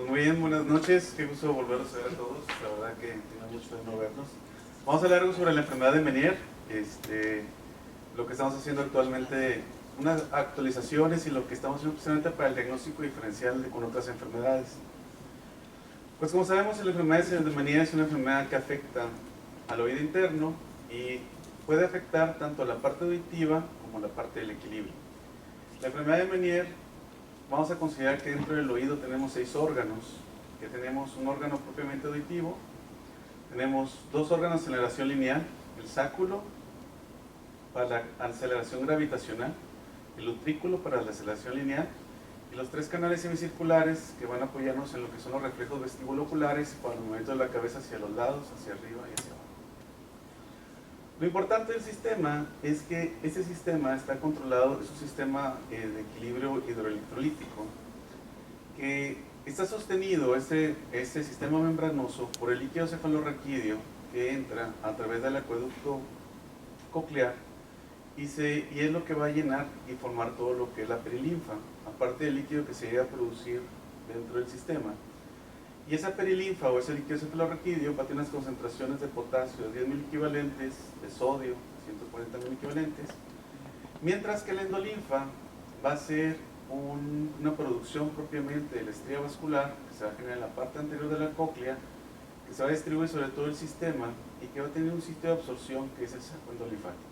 Pues muy bien, buenas noches, qué gusto volverlos a ver a todos, la verdad que tengo mucho de no vernos. Vamos a hablar algo sobre la enfermedad de Meniere, lo que estamos haciendo actualmente, unas actualizaciones y lo que estamos haciendo precisamente para el diagnóstico diferencial con otras enfermedades. Pues como sabemos, la enfermedad de Meniere es una enfermedad que afecta al oído interno y puede afectar tanto la parte auditiva como la parte del equilibrio. La enfermedad de Meniere, vamos a considerar que dentro del oído tenemos 6 órganos, que tenemos un órgano propiamente auditivo, tenemos 2 órganos de aceleración lineal, el sáculo para la aceleración gravitacional, el utrículo para la aceleración lineal y los 3 canales semicirculares que van a apoyarnos en lo que son los reflejos vestibuloculares para el movimiento de la cabeza hacia los lados, hacia arriba y hacia abajo. Lo importante del sistema es que este sistema está controlado, es un sistema de equilibrio hidroelectrolítico que está sostenido, este sistema membranoso, por el líquido cefalorraquídeo que entra a través del acueducto coclear y es lo que va a llenar y formar todo lo que es la perilinfa, aparte del líquido que se llega a producir dentro del sistema. Y esa perilinfa o ese líquido cefalorraquídeo va a tener unas concentraciones de potasio de 10.000 equivalentes, de sodio 140.000 equivalentes, mientras que la endolinfa va a ser una producción propiamente de la estría vascular que se va a generar en la parte anterior de la cóclea, que se va a distribuir sobre todo el sistema y que va a tener un sitio de absorción que es el saco endolinfático.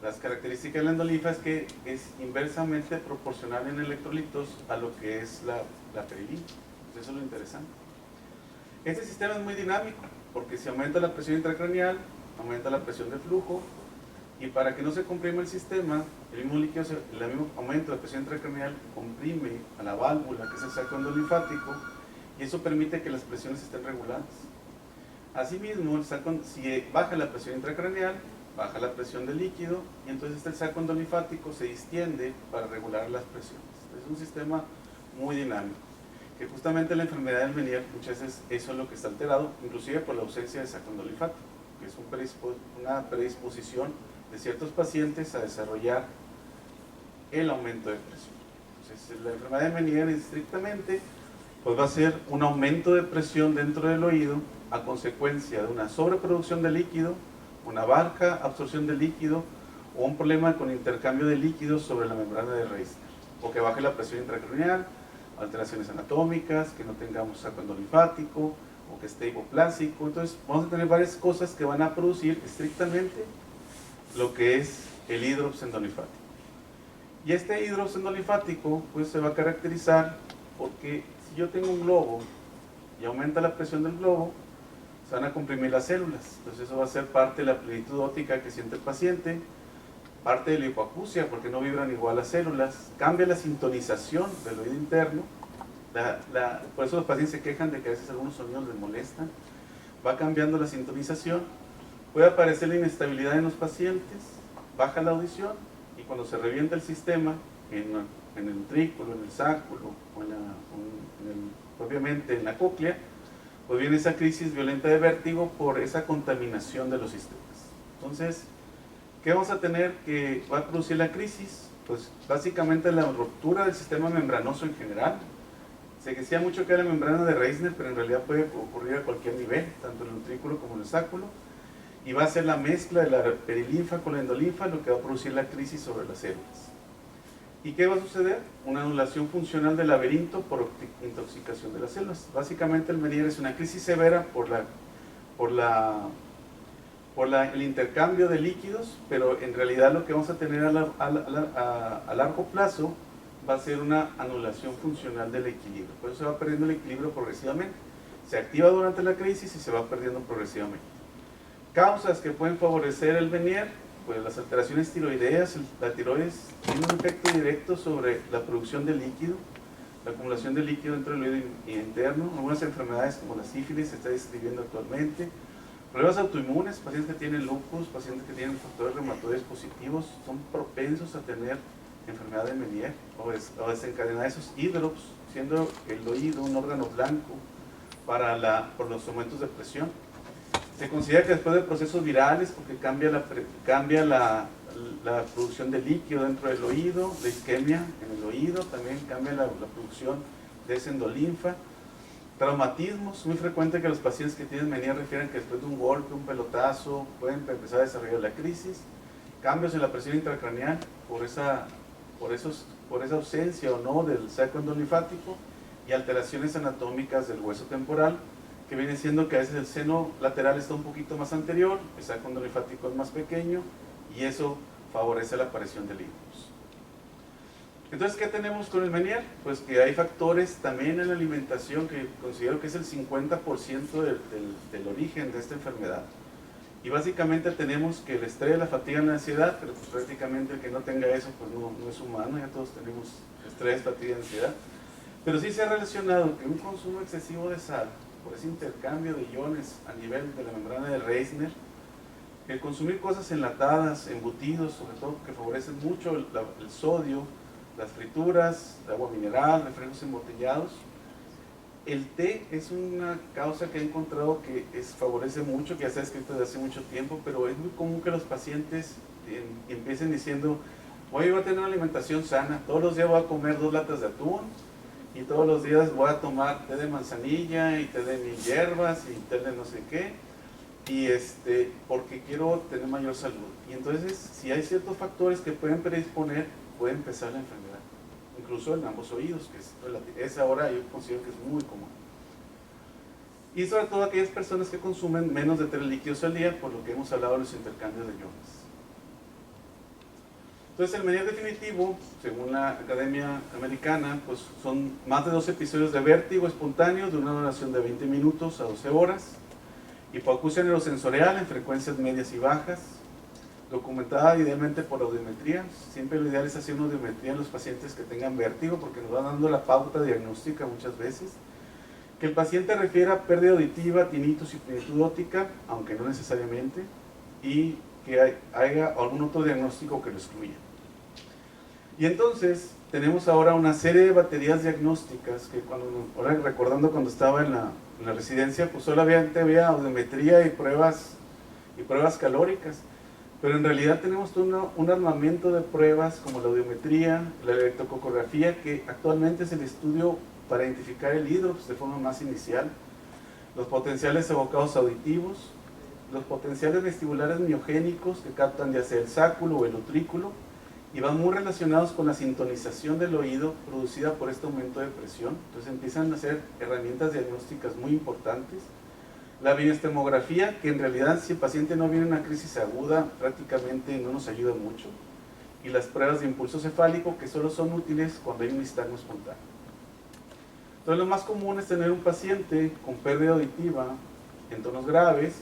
Las características de la endolinfa es que es inversamente proporcional en electrolitos a lo que es la perilinfa. Pues eso es lo interesante. Este sistema es muy dinámico porque si aumenta la presión intracraneal, aumenta la presión de flujo, y para que no se comprima el sistema, el mismo aumento de presión intracraneal comprime a la válvula, que es el saco endolinfático, y eso permite que las presiones estén reguladas. Asimismo, si baja la presión intracraneal, baja la presión del líquido, y entonces el saco endolinfático se distiende para regular las presiones. Es un sistema muy dinámico, que justamente la enfermedad del Meniere muchas veces eso es lo que está alterado, inclusive por la ausencia de saco endolinfático, que es una predisposición de ciertos pacientes a desarrollar el aumento de presión. Entonces, la enfermedad de Meniere estrictamente pues va a ser un aumento de presión dentro del oído a consecuencia de una sobreproducción de líquido, una baja absorción de líquido o un problema con intercambio de líquidos sobre la membrana de Reissner, o que baje la presión intracraneal, alteraciones anatómicas, que no tengamos saco endolinfático o que esté hipoplásico. Entonces vamos a tener varias cosas que van a producir estrictamente lo que es el hidrops endolinfático. Y este hidrops endolinfático pues se va a caracterizar porque si yo tengo un globo y aumenta la presión del globo, se van a comprimir las células. Entonces eso va a ser parte de la plenitud óptica que siente el paciente, parte de la hipoacusia porque no vibran igual las células, cambia la sintonización del oído interno, por eso los pacientes se quejan de que a veces algunos sonidos les molestan, va cambiando la sintonización, puede aparecer la inestabilidad en los pacientes, baja la audición, y cuando se revienta el sistema en el utrículo, en el sáculo o propiamente en la cóclea, pues viene esa crisis violenta de vértigo por esa contaminación de los sistemas. Entonces, ¿qué vamos a tener que va a producir la crisis? Pues básicamente la ruptura del sistema membranoso en general. Se decía mucho que era la membrana de Reissner, pero en realidad puede ocurrir a cualquier nivel, tanto en el utrículo como en el sáculo, y va a ser la mezcla de la perilinfa con la endolinfa lo que va a producir la crisis sobre las células. ¿Y qué va a suceder? Una anulación funcional del laberinto por intoxicación de las células. Básicamente el Meniere es una crisis severa por el intercambio de líquidos, pero en realidad lo que vamos a tener a largo plazo va a ser una anulación funcional del equilibrio. Por eso se va perdiendo el equilibrio progresivamente. Se activa durante la crisis y se va perdiendo progresivamente. Causas que pueden favorecer el Meniere, pues las alteraciones tiroideas. La tiroides tiene un efecto directo sobre la producción de líquido, la acumulación de líquido dentro del oído interno. Algunas enfermedades como la sífilis se está describiendo actualmente. Problemas autoinmunes, pacientes que tienen lupus, pacientes que tienen factores reumatoides positivos, son propensos a tener enfermedad de Meniere o desencadenar esos hidrops, siendo el oído un órgano blanco por los aumentos de presión. Se considera que después de procesos virales, porque cambia la producción de líquido dentro del oído, la isquemia en el oído, también cambia la producción de esa endolinfa. Traumatismos, muy frecuente que los pacientes que tienen Menier refieren que después de un golpe, un pelotazo, pueden empezar a desarrollar la crisis. Cambios en la presión intracraneal por esa ausencia o no del saco endolinfático, y alteraciones anatómicas del hueso temporal, que viene siendo que a veces el seno lateral está un poquito más anterior, el saco endolinfático es más pequeño, y eso favorece la aparición de líquidos. Entonces, ¿qué tenemos con el Menier? Pues que hay factores también en la alimentación que considero que es el 50% del origen de esta enfermedad. Y básicamente tenemos que el estrés, la fatiga y la ansiedad, pero pues prácticamente el que no tenga eso pues no es humano, ya todos tenemos estrés, fatiga y ansiedad. Pero sí se ha relacionado que un consumo excesivo de sal, por ese intercambio de iones a nivel de la membrana de Reisner, el consumir cosas enlatadas, embutidos, sobre todo que favorecen mucho el sodio, las frituras, el agua mineral, refrescos embotellados. El té es una causa que he encontrado que favorece mucho, que ya se ha escrito desde hace mucho tiempo, pero es muy común que los pacientes empiecen diciendo: hoy voy a tener una alimentación sana, todos los días voy a comer 2 latas de atún, y todos los días voy a tomar té de manzanilla, y té de 1000 hierbas, y té de no sé qué, y porque quiero tener mayor salud. Y entonces, si hay ciertos factores que pueden predisponer, puede empezar la enfermedad, incluso en ambos oídos, que es ahora yo considero que es muy común. Y sobre todo aquellas personas que consumen menos de 3 líquidos al día, por lo que hemos hablado de los intercambios de iones. Entonces, el Menier definitivo, según la Academia Americana, pues son más de 2 episodios de vértigo espontáneo de una duración de 20 minutos a 12 horas, hipoacusia neurosensorial en frecuencias medias y bajas, documentada idealmente por audiometría. Siempre lo ideal es hacer una audiometría en los pacientes que tengan vértigo, porque nos va dando la pauta diagnóstica muchas veces. Que el paciente refiera pérdida auditiva, tinnitus y plenitud óptica, aunque no necesariamente, y que haya algún otro diagnóstico que lo excluya. Y entonces tenemos ahora una serie de baterías diagnósticas que ahora recordando cuando estaba en la residencia, pues solamente había audiometría y pruebas calóricas. Pero en realidad tenemos un armamento de pruebas como la audiometría, la electrocoreografía, que actualmente es el estudio para identificar el hidrops de forma más inicial, los potenciales evocados auditivos, los potenciales vestibulares miogénicos que captan ya sea el sáculo o el utrículo, y van muy relacionados con la sintonización del oído producida por este aumento de presión. Entonces empiezan a ser herramientas diagnósticas muy importantes. La bioestemografía, que en realidad si el paciente no viene en una crisis aguda, prácticamente no nos ayuda mucho. Y las pruebas de impulso cefálico, que solo son útiles cuando hay un nistagmo espontáneo. Entonces lo más común es tener un paciente con pérdida auditiva en tonos graves.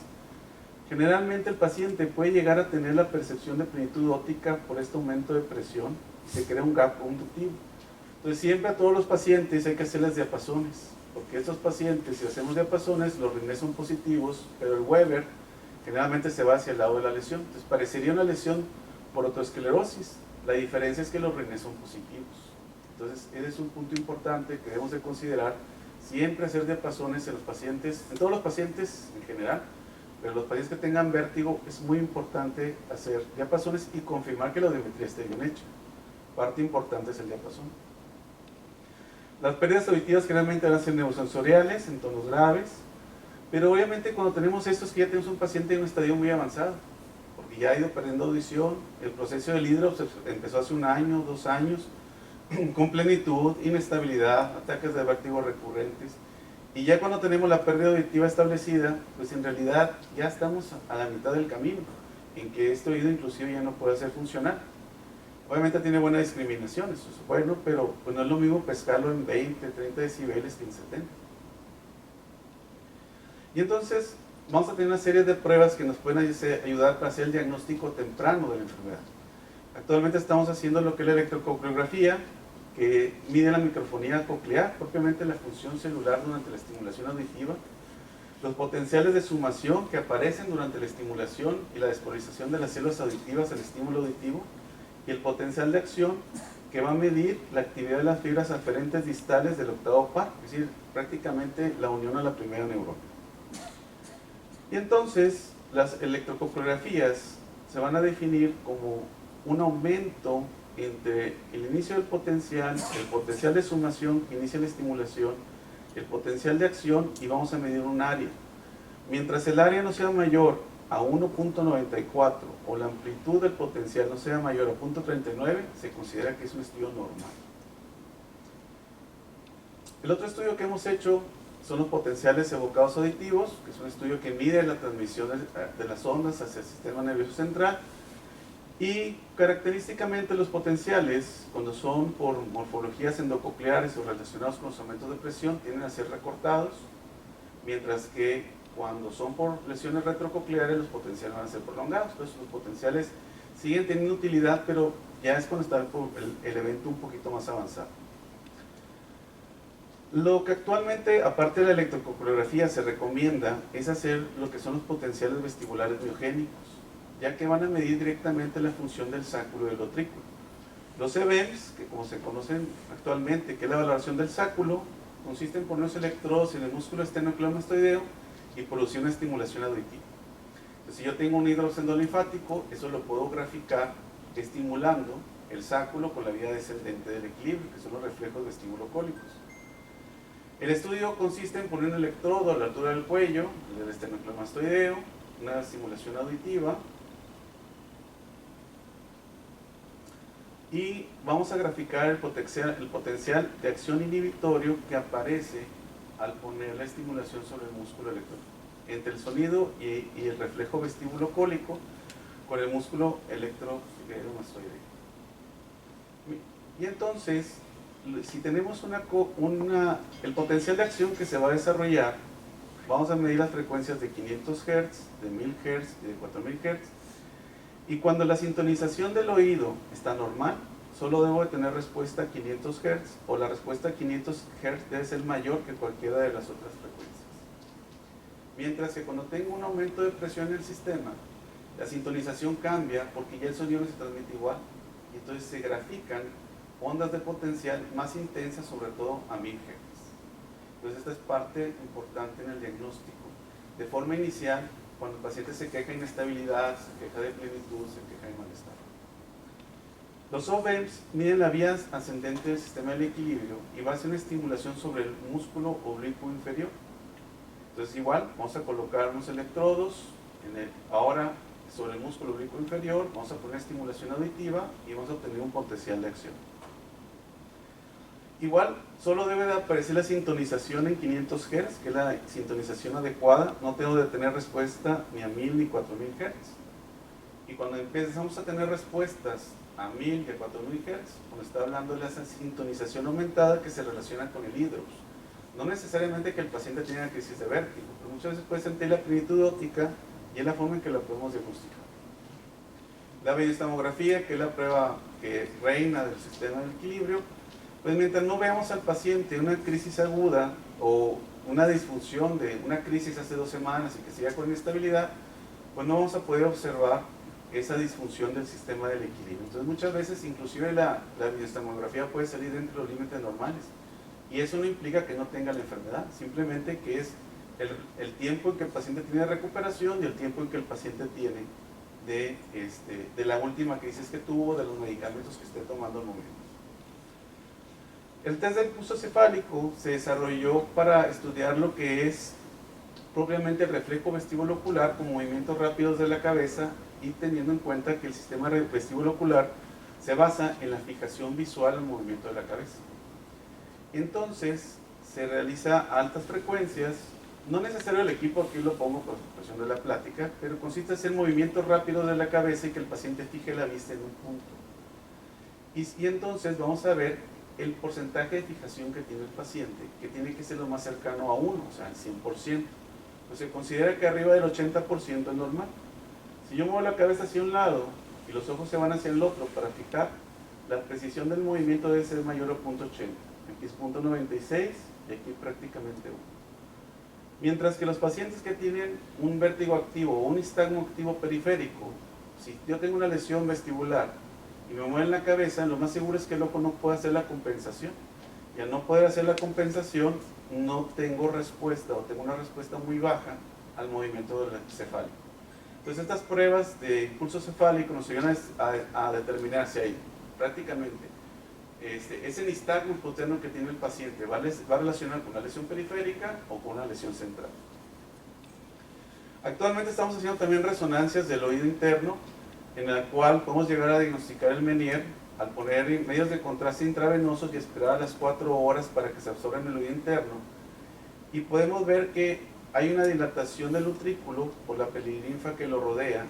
Generalmente el paciente puede llegar a tener la percepción de plenitud óptica por este aumento de presión, y se crea un gap conductivo. Entonces siempre a todos los pacientes hay que hacerles diapasones, porque estos pacientes, si hacemos diapasones, los rines son positivos, pero el Weber generalmente se va hacia el lado de la lesión. Entonces parecería una lesión por otoesclerosis. La diferencia es que los rines son positivos. Entonces ese es un punto importante que debemos de considerar. Siempre hacer diapasones en los pacientes, en todos los pacientes en general, pero los pacientes que tengan vértigo es muy importante hacer diapasones y confirmar que la audiometría esté bien hecha. Parte importante es el diapasón. Las pérdidas auditivas generalmente van a ser neurosensoriales en tonos graves, pero obviamente cuando tenemos esto es que ya tenemos un paciente en un estadio muy avanzado, porque ya ha ido perdiendo audición. El proceso del hidrops empezó hace 1 año, 2 años, con plenitud, inestabilidad, ataques de vértigo recurrentes, y ya cuando tenemos la pérdida auditiva establecida, pues en realidad ya estamos a la mitad del camino, en que este oído inclusive ya no puede ser funcional. Obviamente tiene buena discriminación, eso es bueno, pero pues no es lo mismo pescarlo en 20, 30 decibeles que en 70. Y entonces vamos a tener una serie de pruebas que nos pueden ayudar para hacer el diagnóstico temprano de la enfermedad. Actualmente estamos haciendo lo que es la electrocoreografía, que mide la microfonía coclear, propiamente la función celular durante la estimulación auditiva, los potenciales de sumación que aparecen durante la estimulación y la despolarización de las células auditivas al estímulo auditivo, y el potencial de acción que va a medir la actividad de las fibras aferentes distales del octavo par, es decir, prácticamente la unión a la primera neurona. Y entonces las electrocoreografías se van a definir como un aumento entre el inicio del potencial, el potencial de sumación que inicia la estimulación, el potencial de acción y vamos a medir un área. Mientras el área no sea mayor a 1.94 o la amplitud del potencial no sea mayor a 0.39, se considera que es un estudio normal. El otro estudio que hemos hecho son los potenciales evocados auditivos, que es un estudio que mide la transmisión de las ondas hacia el sistema nervioso central. Y característicamente los potenciales, cuando son por morfologías endococleares o relacionados con los aumentos de presión, tienden a ser recortados, mientras que cuando son por lesiones retrococleares, los potenciales van a ser prolongados. Entonces los potenciales siguen teniendo utilidad, pero ya es cuando está el evento un poquito más avanzado. Lo que actualmente, aparte de la electrocoreografía, se recomienda es hacer lo que son los potenciales vestibulares miogénicos, ya que van a medir directamente la función del sacro y del utrículo. Los EVEMs, que como se conocen actualmente, que es la valoración del sáculo, consiste en poner los electrodos en el músculo esternocleidomastoideo y producir una estimulación auditiva. Entonces, si yo tengo un hidrocendo linfático, eso lo puedo graficar estimulando el sáculo con la vía descendente del equilibrio, que son los reflejos vestibulocólicos. El estudio consiste en poner un electrodo a la altura del cuello, del esternocleidomastoideo, una estimulación auditiva, y vamos a graficar el potencial de acción inhibitorio que aparece al poner la estimulación sobre el músculo electrónico, entre el sonido y el reflejo vestibulocólico con el músculo electrocleidomastoideo. Y entonces, si tenemos el potencial de acción que se va a desarrollar, vamos a medir las frecuencias de 500 Hz, de 1000 Hz y de 4000 Hz. Y cuando la sintonización del oído está normal, solo debo de tener respuesta a 500 Hz, o la respuesta a 500 Hz debe ser mayor que cualquiera de las otras frecuencias. Mientras que cuando tengo un aumento de presión en el sistema, la sintonización cambia porque ya el sonido no se transmite igual, y entonces se grafican ondas de potencial más intensas, sobre todo a 1000 Hz. Entonces esta es parte importante en el diagnóstico. De forma inicial, cuando el paciente se queja de inestabilidad, se queja de plenitud, se queja de malestar. Los OVEMs miden la vía ascendente del sistema del equilibrio y va a hacer una estimulación sobre el músculo oblicuo inferior. Entonces igual, vamos a colocar unos electrodos ahora sobre el músculo oblicuo inferior, vamos a poner estimulación auditiva y vamos a obtener un potencial de acción. Igual, solo debe de aparecer la sintonización en 500 Hz, que es la sintonización adecuada. No tengo de tener respuesta ni a 1000 ni 4000 Hz. Y cuando empezamos a tener respuestas a 1000 y a 4000 Hz, cuando está hablando de la sintonización aumentada que se relaciona con el hidros. No necesariamente que el paciente tenga crisis de vértigo, pero muchas veces puede sentir la plenitud óptica y es la forma en que la podemos diagnosticar. La bioestamografía, que es la prueba que reina del sistema del equilibrio, pues mientras no veamos al paciente una crisis aguda o una disfunción de una crisis hace 2 semanas y que siga con inestabilidad, pues no vamos a poder observar esa disfunción del sistema del equilibrio. Entonces muchas veces inclusive la bioestamografía puede salir dentro de los límites normales y eso no implica que no tenga la enfermedad, simplemente que es el tiempo en que el paciente tiene de recuperación y el tiempo en que el paciente tiene de la última crisis que tuvo, de los medicamentos que esté tomando al momento. El test del pulso cefálico se desarrolló para estudiar lo que es propiamente el reflejo vestibulocular con movimientos rápidos de la cabeza y teniendo en cuenta que el sistema vestibulocular se basa en la fijación visual al movimiento de la cabeza. Entonces se realiza a altas frecuencias, no necesario el equipo, aquí lo pongo por situación de la plática, pero consiste en hacer movimientos rápidos de la cabeza y que el paciente fije la vista en un punto. Y entonces vamos a ver el porcentaje de fijación que tiene el paciente, que tiene que ser lo más cercano a 1, o sea, al 100%. Pues se considera que arriba del 80% es normal. Si yo muevo la cabeza hacia un lado y los ojos se van hacia el otro para fijar, la precisión del movimiento debe ser mayor a 0.80. Aquí es 0.96 y aquí prácticamente 1. Mientras que los pacientes que tienen un vértigo activo o un nistagmo activo periférico, si yo tengo una lesión vestibular y me mueven la cabeza, lo más seguro es que el ojo no pueda hacer la compensación. Y al no poder hacer la compensación, no tengo respuesta o tengo una respuesta muy baja al movimiento del cefálico. Entonces estas pruebas de pulso cefálico nos ayudan a determinar si hay prácticamente ese nistagmo hipoterno que tiene el paciente va relacionado con una lesión periférica o con una lesión central. Actualmente estamos haciendo también resonancias del oído interno, en la cual podemos llegar a diagnosticar el Meniere al poner medios de contraste intravenosos y esperar a las 4 horas para que se absorba en el oído interno. Y podemos ver que hay una dilatación del utrículo por la pelilinfa que lo rodea,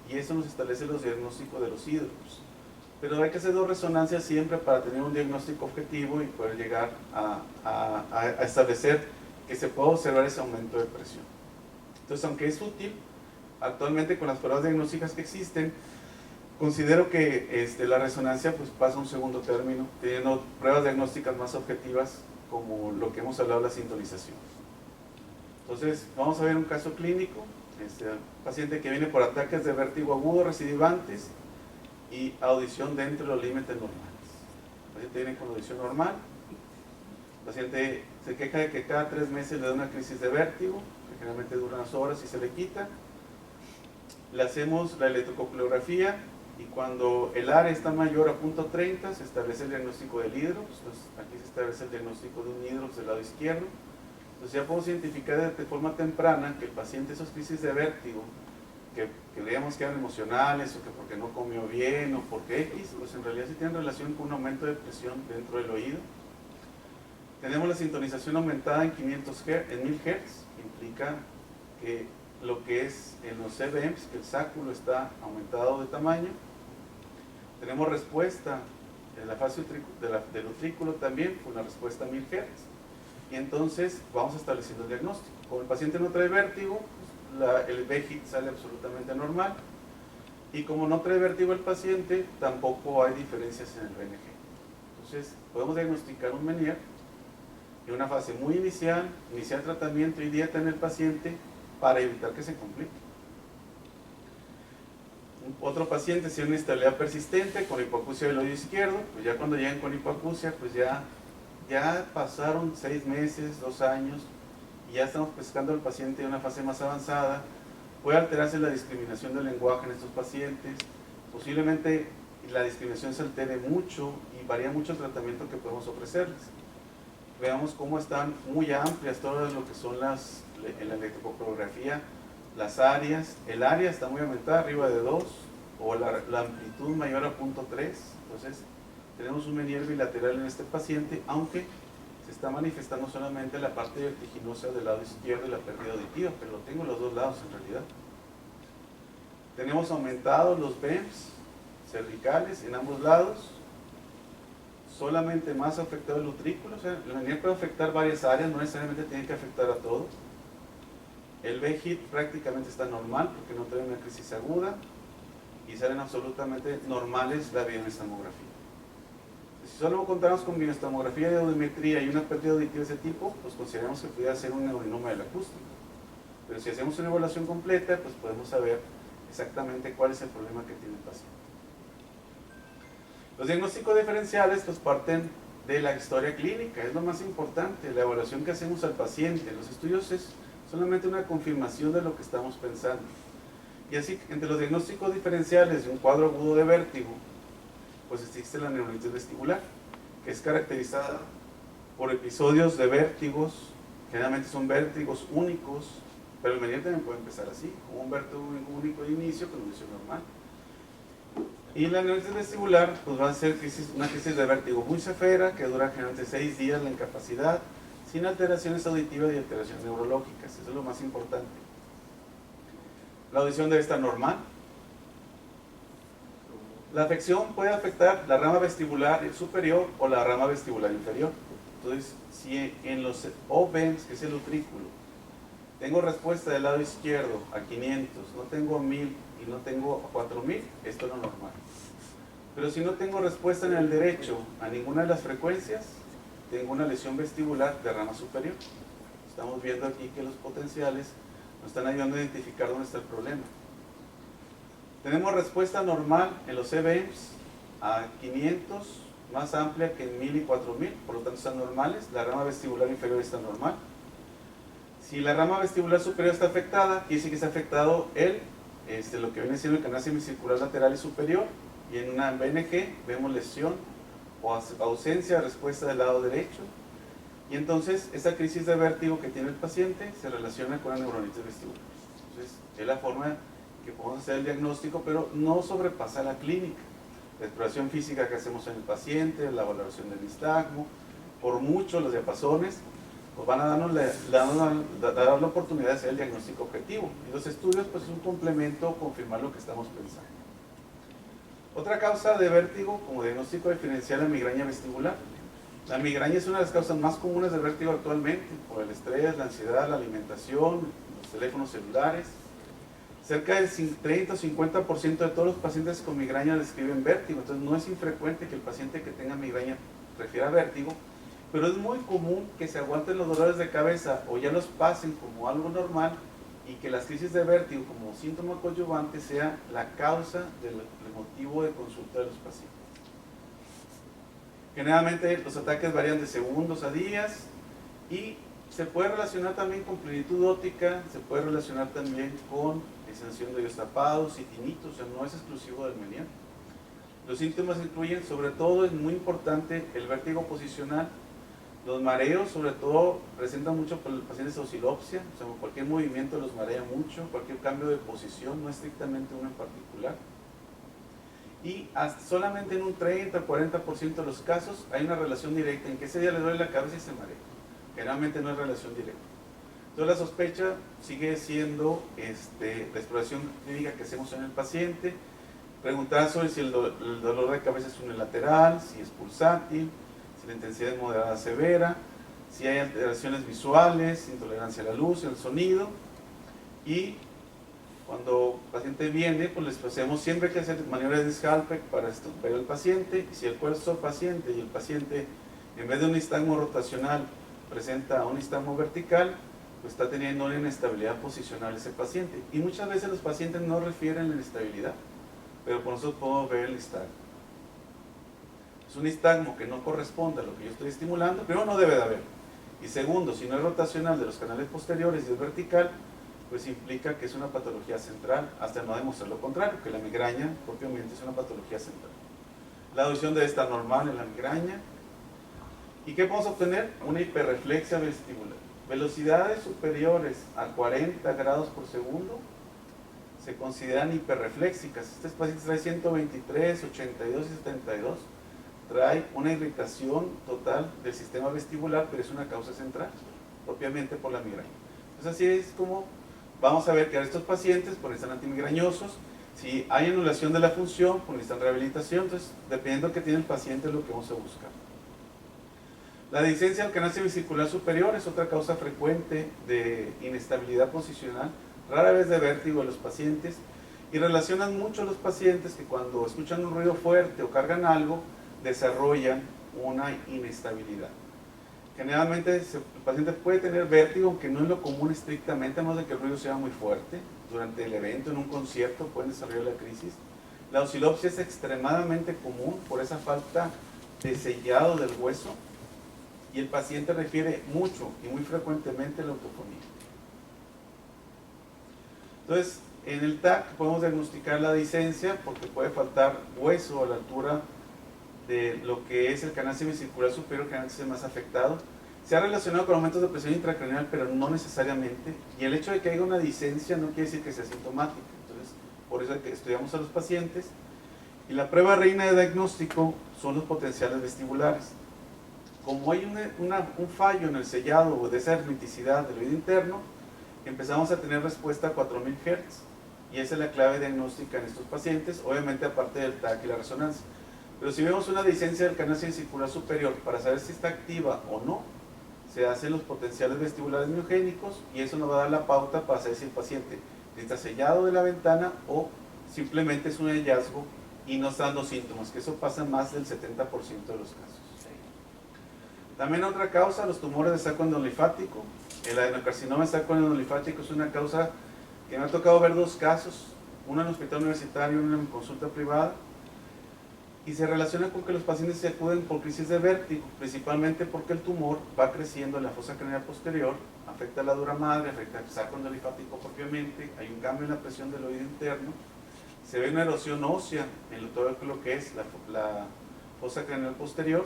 y eso nos establece los diagnósticos de los hídrocos. Pero hay que hacer 2 resonancias siempre para tener un diagnóstico objetivo y poder llegar a establecer que se puede observar ese aumento de presión. Entonces, aunque es útil, actualmente con las pruebas diagnósticas que existen, considero que la resonancia pues, pasa a un segundo término, teniendo pruebas diagnósticas más objetivas como lo que hemos hablado de la sintonización. Entonces, vamos a ver un caso clínico, paciente que viene por ataques de vértigo agudo recidivantes y audición dentro de los límites normales. El paciente viene con audición normal, el paciente se queja de que cada 3 meses le da una crisis de vértigo, que generalmente dura unas horas y se le quita. Le hacemos la electrococulografía y cuando el área está mayor a .30 se establece el diagnóstico del hidrox. Entonces, aquí se establece el diagnóstico de un hidrox del lado izquierdo. Entonces ya podemos identificar de forma temprana que el paciente esas crisis de vértigo que veíamos que eran emocionales o que porque no comió bien o porque X, pues en realidad sí tienen relación con un aumento de presión dentro del oído. Tenemos la sintonización aumentada en 1000 Hz, implica que lo que es en los CBMs, que el sáculo está aumentado de tamaño. Tenemos respuesta en la fase del utrículo también, con la respuesta a 1000 Hz. Y entonces vamos estableciendo el diagnóstico. Como el paciente no trae vértigo, el VHIT sale absolutamente normal. Y como no trae vértigo el paciente, tampoco hay diferencias en el BNG. Entonces podemos diagnosticar un Meniere en una fase muy inicial, iniciar tratamiento y dieta en el paciente para evitar que se complique. Otro paciente tiene una inestabilidad persistente con hipoacusia del oído izquierdo, pues ya cuando llegan con hipoacusia, pues ya pasaron 6 meses, 2 años, y ya estamos pescando al paciente en una fase más avanzada. Puede alterarse la discriminación del lenguaje en estos pacientes, posiblemente la discriminación se altere mucho y varía mucho el tratamiento que podemos ofrecerles. Veamos cómo están muy amplias todas lo que son en la electrococulografía, las áreas. El área está muy aumentada, arriba de 2, o la amplitud mayor a 0.3. Entonces, tenemos un Meniere bilateral en este paciente, aunque se está manifestando solamente la parte vertiginosa del lado izquierdo y la pérdida auditiva, pero lo tengo en los 2 lados en realidad. Tenemos aumentados los BEMs cervicales en ambos lados, solamente más afectado el utrículo. O sea, el Meniere puede afectar varias áreas, no necesariamente tiene que afectar a todo. El VHIT prácticamente está normal porque no trae una crisis aguda y salen absolutamente normales la bioestamografía. Si solo contamos con bioestamografía de audiometría y una pérdida auditiva de ese tipo, pues consideramos que pudiera ser un neurinoma del acústico. Pero si hacemos una evaluación completa, pues podemos saber exactamente cuál es el problema que tiene el paciente. Los diagnósticos diferenciales pues parten de la historia clínica, es lo más importante, la evaluación que hacemos al paciente. Los estudios es solamente una confirmación de lo que estamos pensando. Y así, entre los diagnósticos diferenciales de un cuadro agudo de vértigo, pues existe la neuronitis vestibular, que es caracterizada por episodios de vértigos, generalmente son vértigos únicos, pero el Meniere también puede empezar así, como un vértigo único de inicio con audición normal. Y la neuronitis vestibular pues va a ser una crisis de vértigo muy severa, que dura generalmente 6 días la incapacidad, sin alteraciones auditivas y alteraciones neurológicas. Eso es lo más importante. La audición debe estar normal. La afección puede afectar la rama vestibular superior o la rama vestibular inferior. Entonces, si en los OVEMs, que es el utrículo, tengo respuesta del lado izquierdo a 500, no tengo a 1000 y no tengo a 4000, esto es lo normal. Pero si no tengo respuesta en el derecho a ninguna de las frecuencias, tengo una lesión vestibular de rama superior. Estamos viendo aquí que los potenciales nos están ayudando a identificar dónde está el problema. Tenemos respuesta normal en los CBMs a 500, más amplia que en 1000 y 4000, por lo tanto están normales. La rama vestibular inferior está normal. Si la rama vestibular superior está afectada, quiere decir que está afectado lo que viene siendo el canal semicircular lateral y superior, y en una BNG vemos lesión o ausencia de respuesta del lado derecho. Y entonces esa crisis de vértigo que tiene el paciente se relaciona con la neuronitis vestibular. Entonces es la forma que podemos hacer el diagnóstico, pero no sobrepasa la clínica. La exploración física que hacemos en el paciente, la valoración del nistagmo, por mucho los diapasones, pues van a darnos la oportunidad de hacer el diagnóstico objetivo. Y los estudios pues es un complemento a confirmar lo que estamos pensando. Otra causa de vértigo como diagnóstico diferencial es la migraña vestibular. La migraña es una de las causas más comunes de vértigo actualmente, por el estrés, la ansiedad, la alimentación, los teléfonos celulares. Cerca del 30 o 50% de todos los pacientes con migraña describen vértigo, entonces no es infrecuente que el paciente que tenga migraña refiera vértigo, pero es muy común que se aguanten los dolores de cabeza o ya los pasen como algo normal y que las crisis de vértigo como síntoma coadyuvante sea la causa del motivo de consulta de los pacientes. Generalmente los ataques varían de segundos a días y se puede relacionar también con plenitud óptica, se puede relacionar también con sensación de oídos tapados y tinnitus, o sea, no es exclusivo del menial. Los síntomas incluyen, sobre todo, es muy importante el vértigo posicional, los mareos, sobre todo, presentan mucho por los pacientes de oscilopsia, o sea, cualquier movimiento los marea mucho, cualquier cambio de posición, no estrictamente uno en particular. Y solamente en un 30 o 40% de los casos hay una relación directa en que ese día le duele la cabeza y se marea. Generalmente no hay relación directa. Entonces la sospecha sigue siendo la exploración clínica que hacemos en el paciente, preguntar sobre si el dolor de cabeza es unilateral, si es pulsátil, si la intensidad es moderada severa, si hay alteraciones visuales, intolerancia a la luz, al sonido, y cuando el paciente viene, pues les hacemos siempre que hacer maniobras de Scalpel para ver al paciente, y si el cuerpo del paciente y el paciente, en vez de un nistagmo rotacional, presenta un nistagmo vertical, pues está teniendo una inestabilidad posicional ese paciente. Y muchas veces los pacientes no refieren la inestabilidad, pero por nosotros podemos ver el nistagmo. Es un nistagmo que no corresponde a lo que yo estoy estimulando, pero no debe de haber. Y segundo, si no es rotacional de los canales posteriores y es vertical, pues implica que es una patología central, hasta no demostrar lo contrario, que la migraña propiamente es una patología central. La audición debe estar normal en la migraña. ¿Y qué podemos obtener? Una hiperreflexia vestibular. Velocidades superiores a 40 grados por segundo se consideran hiperrefléxicas. Este paciente trae 123, 82 y 72. Trae una irritación total del sistema vestibular, pero es una causa central, propiamente por la migraña. Entonces así es como vamos a ver que a estos pacientes pues están antimigrañosos. Si hay anulación de la función, pues necesitan rehabilitación. Entonces, dependiendo de qué tiene el paciente, es lo que vamos a buscar. La dehiscencia del canal semicircular superior es otra causa frecuente de inestabilidad posicional, rara vez de vértigo en los pacientes, y relacionan mucho a los pacientes que cuando escuchan un ruido fuerte o cargan algo, desarrollan una inestabilidad. Generalmente el paciente puede tener vértigo, aunque no es lo común estrictamente, a menos de que el ruido sea muy fuerte. Durante el evento, en un concierto, pueden desarrollar la crisis. La oscilopsia es extremadamente común por esa falta de sellado del hueso, y el paciente refiere mucho y muy frecuentemente la autofonía. Entonces, en el TAC podemos diagnosticar la dehiscencia porque puede faltar hueso a la altura de lo que es el canal semicircular superior, que es el más afectado. Se ha relacionado con aumentos de presión intracraneal, pero no necesariamente. Y el hecho de que haya una dehiscencia no quiere decir que sea sintomática. Entonces, por eso es que estudiamos a los pacientes. Y la prueba reina de diagnóstico son los potenciales vestibulares. Como hay un fallo en el sellado de esa hermeticidad del oído interno, empezamos a tener respuesta a 4000 Hz. Y esa es la clave diagnóstica en estos pacientes, obviamente aparte del TAC y la resonancia. Pero si vemos una dehiscencia del canal semicircular superior, para saber si está activa o no, se hacen los potenciales vestibulares miogénicos y eso nos va a dar la pauta para saber si el paciente está sellado de la ventana o simplemente es un hallazgo y no está dando síntomas, que eso pasa más del 70% de los casos. También otra causa, los tumores de saco endolinfático. El adenocarcinoma de saco endolinfático es una causa que me ha tocado ver dos casos, uno en el hospital universitario y uno en consulta privada, y se relaciona con que los pacientes se acuden por crisis de vértigo, principalmente porque el tumor va creciendo en la fosa craneal posterior, afecta la dura madre, afecta el saco endolinfático propiamente, hay un cambio en la presión del oído interno, se ve una erosión ósea en todo lo que es la fosa craneal posterior.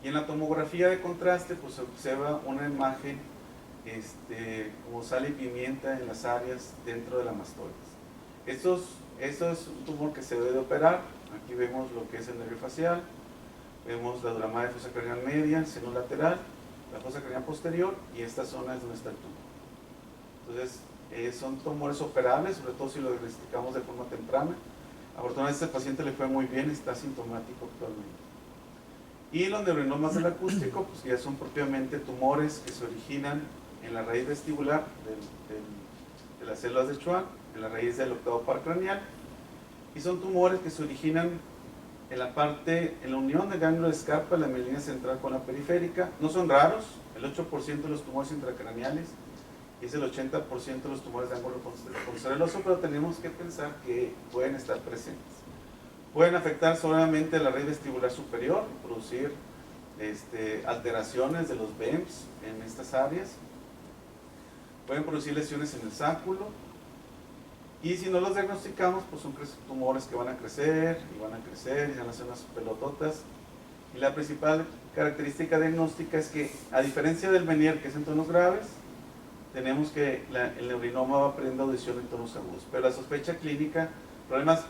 Y en la tomografía de contraste pues se observa una imagen como sal y pimienta en las áreas dentro de la mastoides. Esto es un tumor que se debe de operar. Aquí vemos lo que es el nervio facial, vemos la duramada de fosa craneal media, el seno lateral, la fosa craneal posterior, y esta zona es donde está el tumor. Entonces, son tumores operables, sobre todo si lo diagnosticamos de forma temprana. Afortunadamente a este paciente le fue muy bien, está asintomático actualmente. Y los neurinomas del acústico, pues ya son propiamente tumores que se originan en la raíz vestibular de las células de Schwann, en la raíz del octavo par craneal, y son tumores que se originan en la unión del ganglio de Scarpa, la mielina central con la periférica. No son raros, el 8% de los tumores intracraneales y es el 80% de los tumores de ángulo concereloso, pero tenemos que pensar que pueden estar presentes. Pueden afectar solamente la raíz vestibular superior, producir alteraciones de los BEMS en estas áreas. Pueden producir lesiones en el sáculo. Y si no los diagnosticamos, pues son tumores que van a crecer y van a hacer unas pelototas. Y la principal característica diagnóstica es que, a diferencia del Meniere, que es en tonos graves, tenemos que el neurinoma va perdiendo audición en tonos agudos. Pero la sospecha clínica,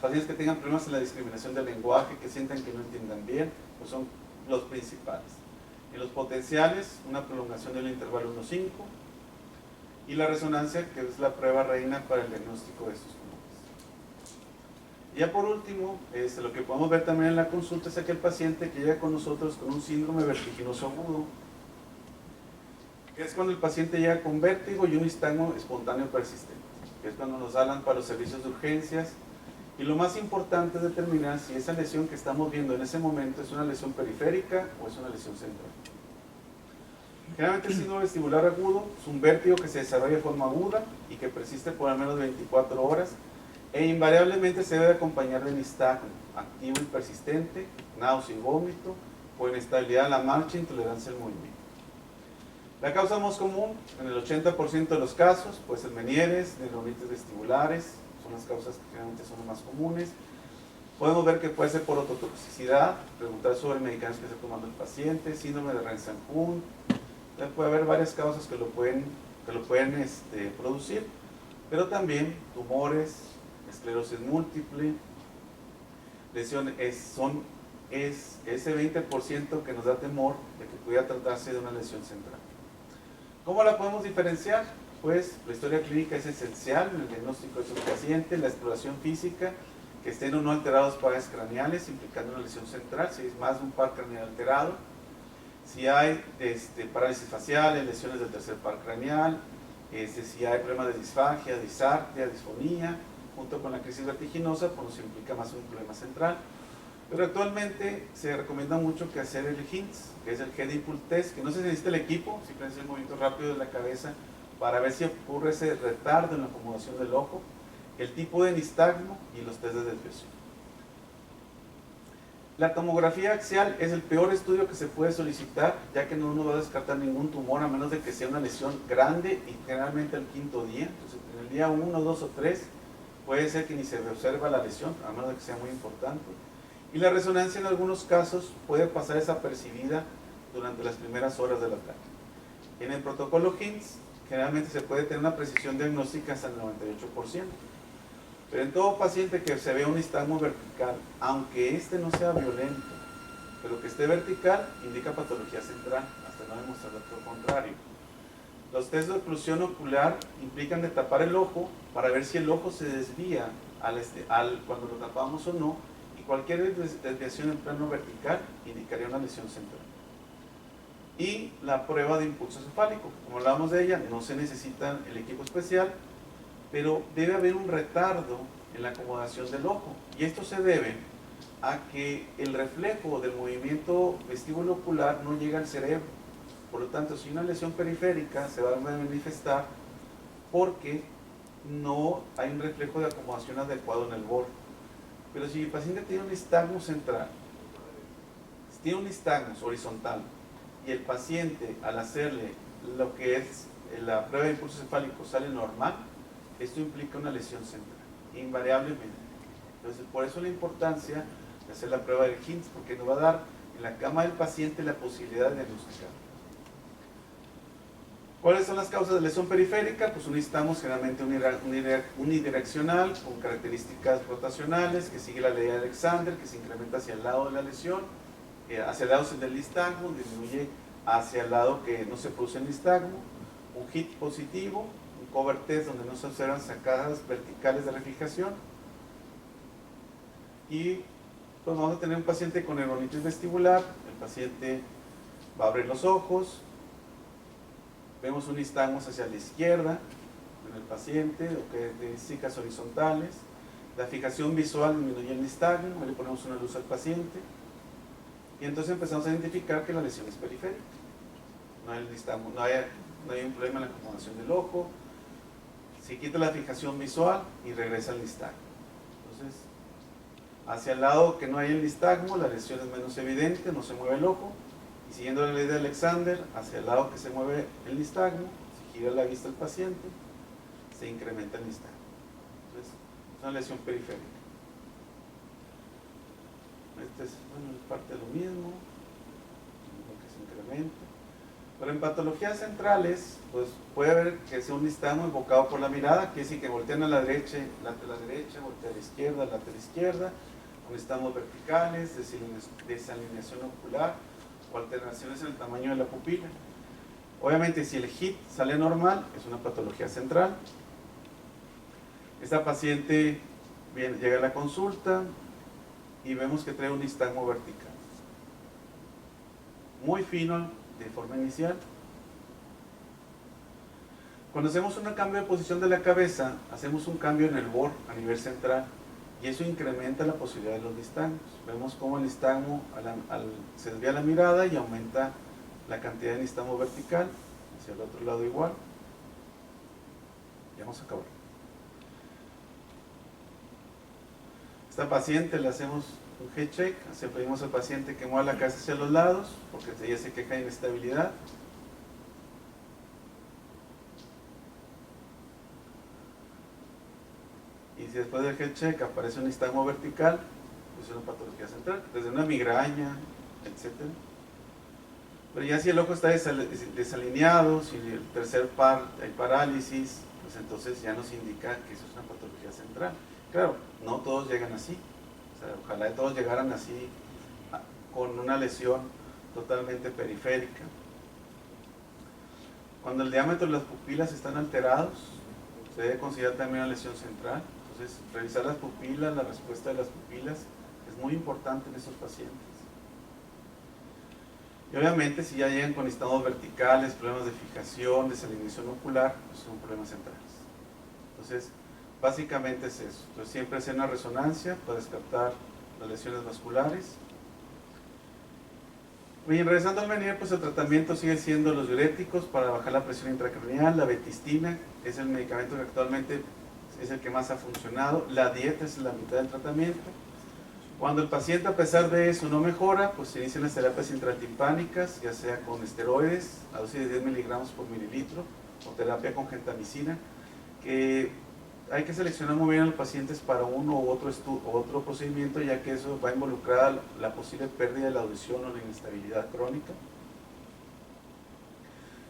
pacientes que tengan problemas en la discriminación del lenguaje, que sientan que no entiendan bien, pues son los principales. En los potenciales, una prolongación del intervalo 1-5, y la resonancia, que es la prueba reina para el diagnóstico de estos tumores. Ya por último, lo que podemos ver también en la consulta es aquel paciente que llega con nosotros con un síndrome vertiginoso agudo, que es cuando el paciente llega con vértigo y un nistagmo espontáneo persistente, que es cuando nos hablan para los servicios de urgencias. Y lo más importante es determinar si esa lesión que estamos viendo en ese momento es una lesión periférica o es una lesión central. Generalmente el síndrome vestibular agudo es un vértigo que se desarrolla de forma aguda y que persiste por al menos 24 horas, e invariablemente se debe acompañar de nistagmo activo y persistente, náusea y vómito, o inestabilidad en la marcha e intolerancia al movimiento. La causa más común en el 80% de los casos, pues el Meniere's, neuronitis vestibulares, son las causas que generalmente son las más comunes. Podemos ver que puede ser por ototoxicidad, preguntar sobre medicamentos que está tomando el paciente, síndrome de Rennes-Hund. Puede haber varias causas que lo pueden producir, pero también tumores, esclerosis múltiple, lesiones, es ese 20% que nos da temor de que pudiera tratarse de una lesión central. ¿Cómo la podemos diferenciar? Pues la historia clínica es esencial en el diagnóstico de estos pacientes, la exploración física, que estén o no alterados pares craneales, implicando una lesión central, si es más de un par craneal alterado, si hay parálisis faciales, lesiones del tercer par craneal, si hay problemas de disfagia, disartria, disfonía, junto con la crisis vertiginosa, pues nos implica más un problema central. Pero actualmente se recomienda mucho que hacer el HINTS, que es el Head Impulse Test, que no se necesita el equipo, simplemente es el movimiento rápido de la cabeza para ver si ocurre ese retardo en la acomodación del ojo, el tipo de nistagmo y los test de desviación. La tomografía axial es el peor estudio que se puede solicitar, ya que no nos va a descartar ningún tumor a menos de que sea una lesión grande y generalmente al quinto día. Entonces, en el día 1, 2 o 3 puede ser que ni se observa la lesión, a menos de que sea muy importante. Y la resonancia en algunos casos puede pasar desapercibida durante las primeras horas del ataque. En el protocolo HINTS generalmente se puede tener una precisión diagnóstica hasta el 98%. Pero en todo paciente que se vea un nistagmo vertical, aunque este no sea violento, pero que esté vertical, indica patología central, hasta no demostrar lo contrario. Los test de oclusión ocular implican de tapar el ojo para ver si el ojo se desvía cuando lo tapamos o no, y cualquier desviación en plano vertical indicaría una lesión central. Y la prueba de impulso cefálico, como hablamos de ella, no se necesita el equipo especial, pero debe haber un retardo en la acomodación del ojo, y esto se debe a que el reflejo del movimiento vestíbulo ocular no llega al cerebro. Por lo tanto, si una lesión periférica se va a manifestar porque no hay un reflejo de acomodación adecuado en el borde. Pero si el paciente tiene un nistagmo central, si tiene un nistagmo horizontal, y el paciente al hacerle lo que es la prueba de impulso cefálico sale normal, esto implica una lesión central, invariablemente. Entonces, por eso la importancia de hacer la prueba del HINTS, porque nos va a dar en la cama del paciente la posibilidad de diagnosticar. ¿Cuáles son las causas de lesión periférica? Pues necesitamos generalmente unidireccional con características rotacionales, que sigue la ley de Alexander, que se incrementa hacia el lado de la lesión, hacia el lado del nistagmo, disminuye hacia el lado que no se produce el nistagmo, un HIT positivo, un cover test donde no se observan sacadas verticales de refijación, y pues vamos a tener un paciente con neuronitis vestibular. El paciente va a abrir los ojos, vemos un nistagmo hacia la izquierda en el paciente, características horizontales, la fijación visual disminuye el nistagmo, le ponemos una luz al paciente, y entonces empezamos a identificar que la lesión es periférica. No hay nistagmo, no hay un problema en la acomodación del ojo, se quita la fijación visual y regresa al nistagmo. Entonces, hacia el lado que no hay el nistagmo, la lesión es menos evidente, no se mueve el ojo, y siguiendo la ley de Alexander, hacia el lado que se mueve el nistagmo, se gira la vista del paciente, se incrementa el nistagmo. Entonces, es una lesión periférica. Este es, bueno, es parte de lo mismo, lo que se incrementa. Pero en patologías centrales, pues puede haber que sea un nistagmo invocado por la mirada, que es decir, que voltean a la derecha, voltean a la izquierda, con nistagmos verticales, desalineación ocular o alteraciones en el tamaño de la pupila. Obviamente, si el HIT sale normal, es una patología central. Esta paciente llega a la consulta y vemos que trae un nistagmo vertical, muy fino de forma inicial. Cuando hacemos un cambio de posición de la cabeza, hacemos un cambio en el borde a nivel central, y eso incrementa la posibilidad de los nistagmos. Vemos cómo el nistagmo se desvía la mirada y aumenta la cantidad de nistagmo vertical, hacia el otro lado igual. Ya vamos a acabar. Esta paciente le hacemos un head check, le pedimos al paciente que mueva la cabeza hacia los lados, porque ella se queja de inestabilidad. Y si después del head check aparece un nistagmo vertical, pues es una patología central, desde una migraña, etc. Pero ya si el ojo está desalineado, si el tercer par hay parálisis, pues entonces ya nos indica que eso es una patología central. Claro, no todos llegan así. O sea, ojalá todos llegaran así, con una lesión totalmente periférica. Cuando el diámetro de las pupilas están alterados, se debe considerar también una lesión central. Entonces, revisar las pupilas, la respuesta de las pupilas, es muy importante en estos pacientes. Y obviamente, si ya llegan con nistagmos verticales, problemas de fijación, desalineación ocular, pues son problemas centrales. Entonces, básicamente es eso. Entonces, siempre hacer una resonancia para descartar las lesiones vasculares. Y regresando al Menier, pues el tratamiento sigue siendo los diuréticos para bajar la presión intracraneal. La betistina es el medicamento que actualmente es el que más ha funcionado. La dieta es la mitad del tratamiento. Cuando el paciente, a pesar de eso, no mejora, pues se inician las terapias intratimpánicas, ya sea con esteroides, a dosis de 10 miligramos por mililitro, o terapia con gentamicina, que hay que seleccionar muy bien a los pacientes para uno u otro procedimiento, ya que eso va a involucrar la posible pérdida de la audición o la inestabilidad crónica.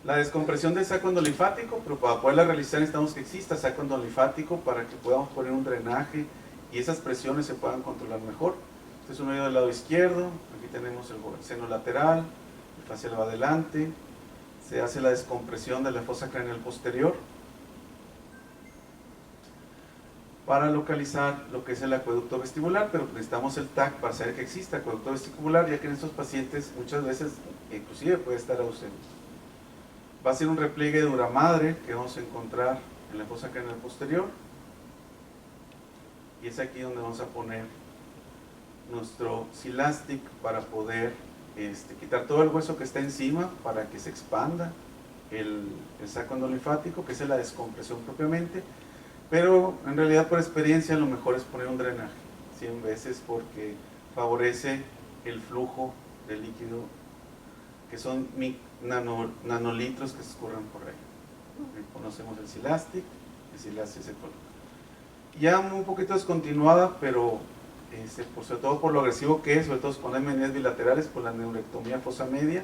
La descompresión del saco endolinfático, pero para poderla realizar necesitamos que exista saco endolinfático para que podamos poner un drenaje y esas presiones se puedan controlar mejor. Este es un oído del lado izquierdo, aquí tenemos el seno lateral, el facial va adelante, se hace la descompresión de la fosa craneal posterior para localizar lo que es el acueducto vestibular, pero necesitamos el TAC para saber que existe acueducto vestibular, ya que en estos pacientes muchas veces inclusive puede estar ausente. Va a ser un repliegue de duramadre que vamos a encontrar en la fosa craneal posterior, y es aquí donde vamos a poner nuestro Silastic para poder quitar todo el hueso que está encima para que se expanda el saco endolinfático, que es la descompresión propiamente. Pero en realidad, por experiencia, lo mejor es poner un drenaje 100 veces porque favorece el flujo de líquido, que son nanolitros que se escurren por ahí. Conocemos el Silastic se coloca. Ya un poquito descontinuada, pero sobre todo por lo agresivo que es, sobre todo con MNEs bilaterales, por la neurectomía fosa media.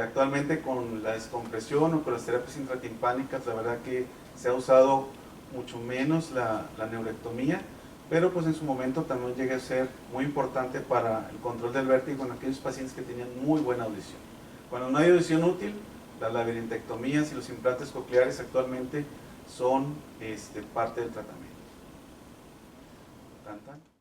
Actualmente con la descompresión o con las terapias intratimpánicas, la verdad que se ha usado mucho menos la neurectomía, pero pues en su momento también llega a ser muy importante para el control del vértigo en aquellos pacientes que tenían muy buena audición. Cuando no hay audición útil, las labirintectomías y los implantes cocleares actualmente son parte del tratamiento. Tan, tan.